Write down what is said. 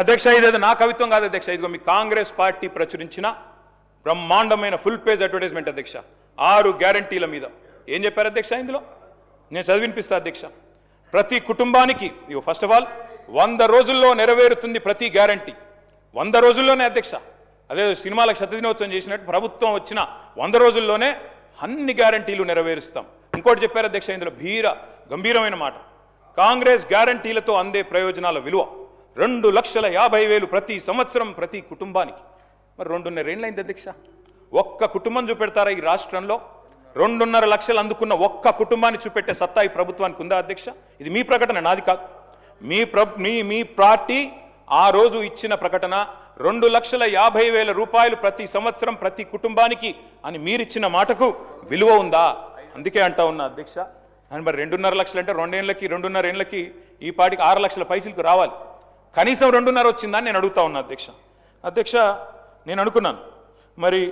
అధ్యక్ష ఇదేదో నా కవిత్వం కాదు అధ్యక్ష, ఇదిగో మీ కాంగ్రెస్ పార్టీ ప్రచురించిన బ్రహ్మాండమైన ఫుల్ పేజ్ అడ్వర్టైజ్మెంట్ అధ్యక్ష. 6 గ్యారంటీల మీద ఏం చెప్పారు అధ్యక్ష ఇందులో? నేను చదివినిపిస్తా అధ్యక్ష. ప్రతి కుటుంబానికి ఇగో ఫస్ట్ ఆఫ్ ఆల్ 100 రోజుల్లో నెరవేరుతుంది ప్రతి గ్యారంటీ. 100 రోజుల్లోనే అధ్యక్ష. అదే సినిమాలకు శతదినోత్సవం చేసినట్టు ప్రభుత్వం వచ్చిన 100 రోజుల్లోనే అన్ని గ్యారంటీలు నెరవేరుస్తాం. ఇంకోటి చెప్పారు అధ్యక్ష ఇందులో గంభీరమైన మాట. కాంగ్రెస్ గ్యారంటీలతో అందే ప్రయోజనాల విలువ 2,50,000 ప్రతి సంవత్సరం ప్రతి కుటుంబానికి. మరి 2.5 ఏళ్ళైంది అధ్యక్ష. ఒక్క కుటుంబం చూపెడతారా ఈ రాష్ట్రంలో? 2.5 లక్షలు అందుకున్న ఒక్క కుటుంబాన్ని చూపెట్టే సత్తా ఈ ప్రభుత్వానికి ఉందా అధ్యక్ష? ఇది మీ ప్రకటన, నాది కాదు. మీ పార్టీ ఆ రోజు ఇచ్చిన ప్రకటన 2,50,000 రూపాయలు ప్రతి సంవత్సరం ప్రతి కుటుంబానికి అని మీరిచ్చిన మాటకు విలువ ఉందా? అందుకే అంటా ఉన్నా అధ్యక్ష. అని మరి 2.5 లక్షలు అంటే 2.5 ఏళ్ళకి ఈ పార్టీకి 6 లక్షల పైసలకు రావాలి. కనీసం 2.5 వచ్చిందని నేను అడుగుతా ఉన్నా అధ్యక్ష. నేను అనుకున్నాను మరి